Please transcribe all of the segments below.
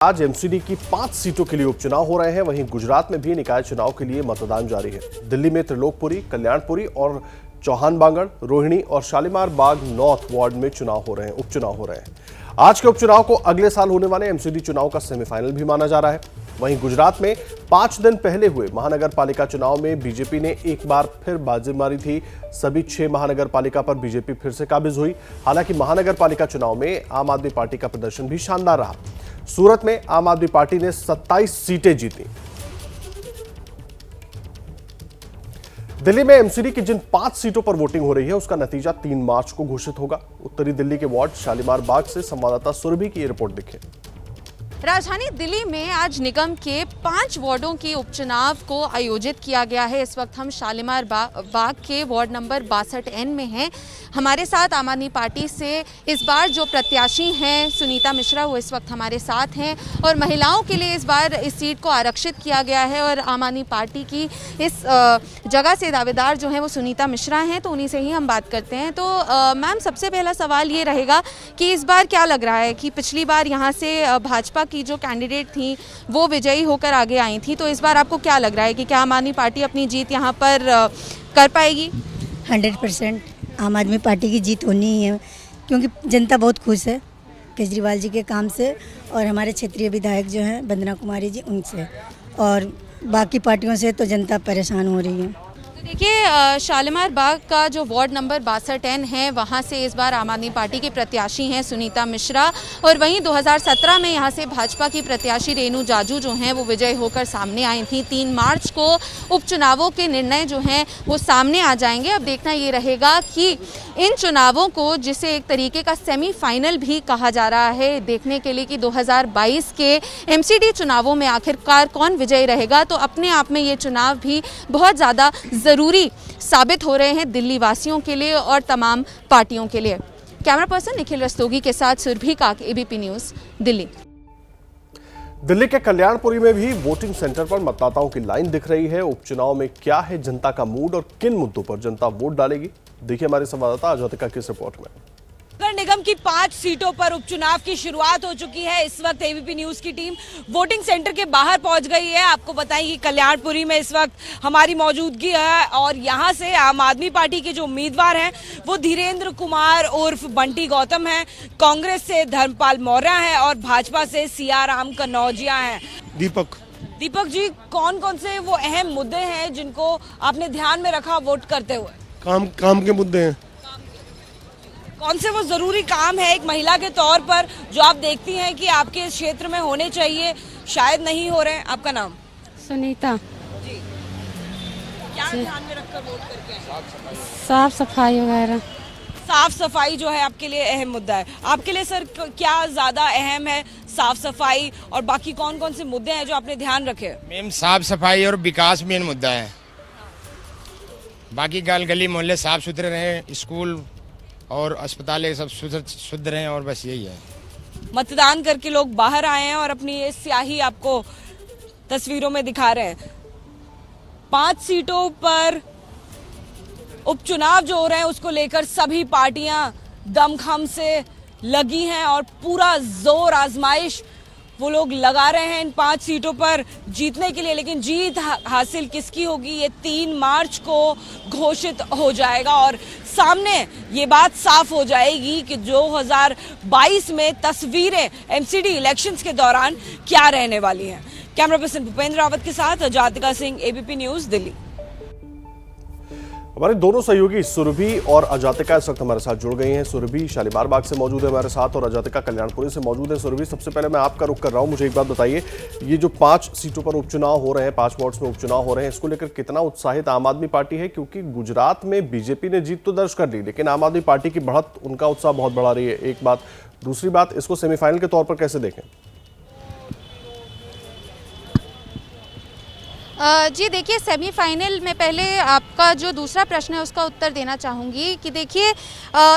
आज एमसीडी की 5 सीटों के लिए उपचुनाव हो रहे हैं। वहीं गुजरात में भी निकाय चुनाव के लिए मतदान जारी है। दिल्ली में त्रिलोकपुरी, कल्याणपुरी और चौहान बांगड़, रोहिणी और शालीमार बाग नॉर्थ वार्ड में उपचुनाव हो रहे हैं। आज के उपचुनाव को अगले साल होने वाले एमसीडी चुनाव का सेमीफाइनल भी माना जा रहा है। वहीं गुजरात में 5 दिन पहले हुए महानगर पालिका चुनाव में बीजेपी ने एक बार फिर बाजी मारी थी। सभी 6 महानगर पालिका पर बीजेपी फिर से काबिज हुई। हालांकि महानगर पालिका चुनाव में आम आदमी पार्टी का प्रदर्शन भी शानदार रहा। सूरत में आम आदमी पार्टी ने 27 सीटें जीती। दिल्ली में एमसीडी की जिन 5 सीटों पर वोटिंग हो रही है उसका नतीजा 3 मार्च को घोषित होगा। उत्तरी दिल्ली के वार्ड शालीमार बाग से संवाददाता सुरभि की रिपोर्ट देखिए। राजधानी दिल्ली में आज निगम के 5 वार्डों के उपचुनाव को आयोजित किया गया है। इस वक्त हम शालीमार बाग के वार्ड नंबर 62N में हैं। हमारे साथ आम आदमी पार्टी से इस बार जो प्रत्याशी हैं सुनीता मिश्रा, वो इस वक्त हमारे साथ हैं और महिलाओं के लिए इस बार इस सीट को आरक्षित किया गया है और आम आदमी पार्टी की इस जगह से दावेदार जो हैं वो सुनीता मिश्रा हैं, तो उन्हीं से ही हम बात करते हैं। तो मैम, सबसे पहला सवाल ये रहेगा कि इस बार क्या लग रहा है कि पिछली बार यहाँ से भाजपा की जो कैंडिडेट थी वो विजयी होकर आगे आई थी, तो इस बार आपको क्या लग रहा है कि क्या आम आदमी पार्टी अपनी जीत यहाँ पर कर पाएगी? 100% आम आदमी पार्टी की जीत होनी ही है, क्योंकि जनता बहुत खुश है केजरीवाल जी के काम से और हमारे क्षेत्रीय विधायक जो हैं वंदना कुमारी जी उनसे, और बाकी पार्टियों से तो जनता परेशान हो रही है। तो देखिए, शालीमार बाग का जो वार्ड नंबर 62N है वहाँ से इस बार आम आदमी पार्टी के प्रत्याशी हैं सुनीता मिश्रा और वहीं 2017 में यहाँ से भाजपा की प्रत्याशी रेणु जाजू जो हैं वो विजय होकर सामने आई थी। 3 मार्च को उपचुनावों के निर्णय जो हैं वो सामने आ जाएंगे। अब देखना ये रहेगा कि इन चुनावों को, जिसे एक तरीके का सेमीफाइनल भी कहा जा रहा है, देखने के लिए कि 2022 के एमसीडी चुनावों में आखिरकार कौन विजयी रहेगा। तो अपने आप में ये चुनाव भी बहुत ज़्यादा ज़रूरी साबित हो रहे हैं दिल्ली वासियों के लिए और तमाम पार्टियों के लिए। कैमरा पर्सन निखिल रस्तोगी के साथ सुरभि काक, एबीपी न्यूज़, दिल्ली। दिल्ली के कल्याणपुरी में भी वोटिंग सेंटर पर मतदाताओं की लाइन दिख रही है। उपचुनाव में क्या है जनता का मूड और किन मुद्दों पर जनता वोट डालेगी, देखिए हमारे संवाददाता अजोतिका की इस रिपोर्ट में। नगर निगम की 5 सीटों पर उपचुनाव की शुरुआत हो चुकी है। इस वक्त एबीपी न्यूज की टीम वोटिंग सेंटर के बाहर पहुंच गई है। आपको बताएं कि कल्याणपुरी में इस वक्त हमारी मौजूदगी है और यहां से आम आदमी पार्टी के जो उम्मीदवार हैं वो धीरेन्द्र कुमार उर्फ बंटी गौतम हैं, कांग्रेस से धर्मपाल मौर्य हैं और भाजपा से सियाराम कन्नौजिया हैं। दीपक जी, कौन कौन से वो अहम मुद्दे हैं जिनको आपने ध्यान में रखा वोट करते हुए? काम के मुद्दे हैं। कौन से वो जरूरी काम है एक महिला के तौर पर जो आप देखती हैं कि आपके इस क्षेत्र में होने चाहिए, शायद नहीं हो रहे हैं? आपका नाम? सुनीता जी। क्या ध्यान में रखकर वोट करके आए? साफ सफाई वगैरह। साफ सफाई जो है आपके लिए अहम मुद्दा है। आपके लिए सर क्या ज्यादा अहम है, साफ सफाई और बाकी कौन कौन से मुद्दे हैं जो आपने ध्यान रखे? मैम, साफ सफाई और विकास मेन मुद्दा है। बाकी गली मोहल्ले साफ सुथरे रहे, स्कूल और अस्पताल सब शुद्ध रहे और बस यही है। मतदान करके लोग बाहर आए हैं और अपनी ये स्याही आपको तस्वीरों में दिखा रहे हैं। 5 सीटों पर उपचुनाव जो हो रहे हैं उसको लेकर सभी पार्टियां दमखम से लगी हैं और पूरा जोर आजमाइश वो लोग लगा रहे हैं इन 5 सीटों पर जीतने के लिए। लेकिन जीत हासिल किसकी होगी ये 3 मार्च को घोषित हो जाएगा और सामने ये बात साफ हो जाएगी कि 2022 में तस्वीरें एमसीडी इलेक्शंस के दौरान क्या रहने वाली हैं। कैमरा पर्सन भूपेंद्र रावत के साथ अजोतिका सिंह, एबीपी न्यूज, दिल्ली। हमारे दोनों सहयोगी सुरभि और अजोतिका इस वक्त हमारे साथ जुड़ गई हैं। सुरभि शालीमार बाग से मौजूद है हमारे साथ और अजोतिका कल्याणपुरी से मौजूद है। सुरभि, सबसे पहले मैं आपका रुख कर रहा हूं, मुझे एक बात बताइए, ये जो 5 सीटों पर उपचुनाव हो रहे हैं, 5 वार्ड्स में उपचुनाव हो रहे हैं, इसको लेकर कितना उत्साहित आम आदमी पार्टी है? क्योंकि गुजरात में बीजेपी ने जीत तो दर्ज कर ली, लेकिन आम आदमी पार्टी की बढ़त, उनका उत्साह बहुत बढ़ा रही है, एक बात। दूसरी बात, इसको सेमीफाइनल के तौर पर कैसे देखें? जी देखिए, सेमीफाइनल में पहले आपका जो दूसरा प्रश्न है उसका उत्तर देना चाहूँगी कि देखिए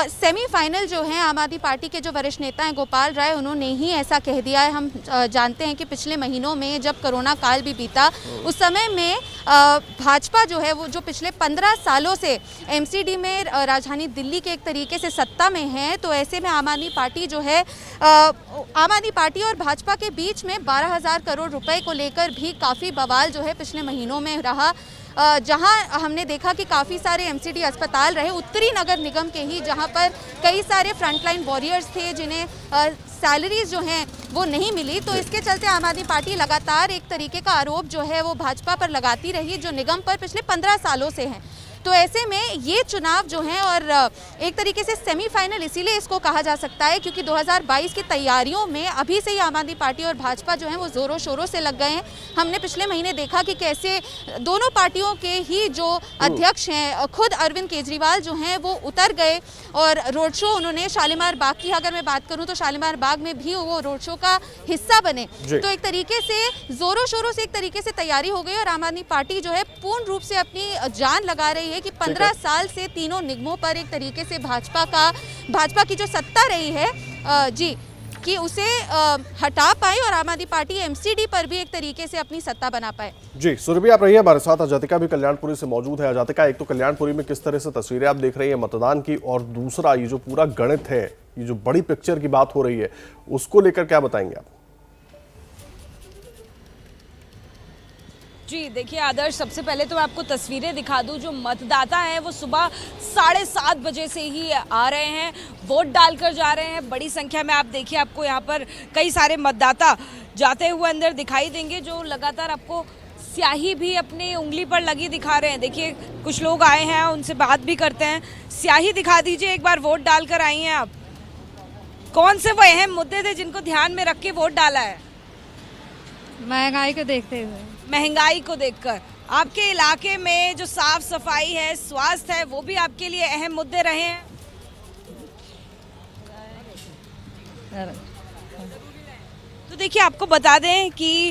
सेमीफाइनल जो है आम आदमी पार्टी के जो वरिष्ठ नेता हैं गोपाल राय, उन्होंने ही ऐसा कह दिया है। हम जानते हैं कि पिछले महीनों में जब कोरोना काल भी बीता, उस समय में भाजपा जो है वो जो पिछले 15 सालों से एमसीडी में राजधानी दिल्ली के एक तरीके से सत्ता में है, तो ऐसे में आम आदमी पार्टी जो है आम आदमी पार्टी और भाजपा के बीच में 12,000 करोड़ रुपए को लेकर भी काफ़ी बवाल जो है पिछले महीनों में रहा। जहां हमने देखा कि काफ़ी सारे एमसीडी अस्पताल रहे उत्तरी नगर निगम के ही, जहां पर कई सारे फ्रंटलाइन वॉरियर्स थे जिन्हें सैलरीज जो हैं वो नहीं मिली। तो इसके चलते आम आदमी पार्टी लगातार एक तरीके का आरोप जो है वो भाजपा पर लगाती रही, जो निगम पर पिछले 15 सालों से हैं। तो ऐसे में ये चुनाव जो है और एक तरीके से सेमीफाइनल इसीलिए इसको कहा जा सकता है क्योंकि 2022 की तैयारियों में अभी से ही आम आदमी पार्टी और भाजपा जो है वो जोरों शोरों से लग गए हैं। हमने पिछले महीने देखा कि कैसे दोनों पार्टियों के ही जो अध्यक्ष हैं, खुद अरविंद केजरीवाल जो हैं वो उतर गए और रोड शो उन्होंने शालीमार बाग की, अगर मैं बात करूं तो शालीमार बाग में भी वो रोड शो का हिस्सा बने। तो एक तरीके से जोरों शोरों से एक तरीके से तैयारी हो गई और आम आदमी पार्टी जो है पूर्ण रूप से अपनी जान लगा रही है कि 15 साल से तीनों निगमों पर एक तरीके से भाजपा की जो सत्ता रही है जी कि उसे हटा पाए और आम आदमी पार्टी एमसीडी पर भी एक तरीके से अपनी सत्ता बना पाए। जी सुरभि, आप रहिए हमारे साथ। अजातिका भी कल्याणपुरी से मौजूद है। अजातिका, एक तो कल्याणपुरी में किस तरह से तस्वीरें आप देख रही हैं मतदान की, और दूसरा ये जो पूरा गणित है, ये जो बड़ी पिक्चर की बात हो रही है, उसको लेकर क्या बताएंगे आप? जी देखिए आदर्श, सबसे पहले तो मैं आपको तस्वीरें दिखा दूं। जो मतदाता हैं वो सुबह 7:30 बजे से ही आ रहे हैं, वोट डालकर जा रहे हैं। बड़ी संख्या में आप देखिए, आपको यहाँ पर कई सारे मतदाता जाते हुए अंदर दिखाई देंगे, जो लगातार आपको स्याही भी अपनी उंगली पर लगी दिखा रहे हैं। देखिए कुछ लोग आए हैं, उनसे बात भी करते हैं। स्याही दिखा दीजिए, एक बार वोट डालकर आई हैं आप। कौन से वो अहम मुद्दे थे जिनको ध्यान में रख के वोट डाला है? महंगाई को देखते हुए। महंगाई को देखकर। आपके इलाके में जो साफ सफाई है, स्वास्थ्य है, वो भी आपके लिए अहम मुद्दे रहे हैं? तो देखिए आपको बता दें कि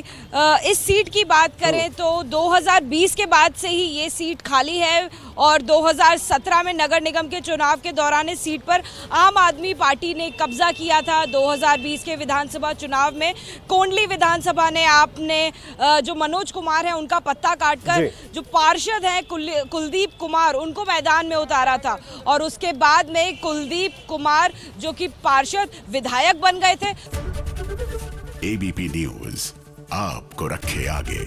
इस सीट की बात करें तो 2020 के बाद से ही ये सीट खाली है और 2017 में नगर निगम के चुनाव के दौरान इस सीट पर आम आदमी पार्टी ने कब्जा किया था। 2020 के विधानसभा चुनाव में कोंडली विधानसभा ने आपने जो मनोज कुमार है उनका पत्ता काटकर जो पार्षद हैं कुलदीप कुमार, उनको मैदान में उतारा था और उसके बाद में कुलदीप कुमार जो कि पार्षद विधायक बन गए थे। एबीपी न्यूज आपको रखे आगे।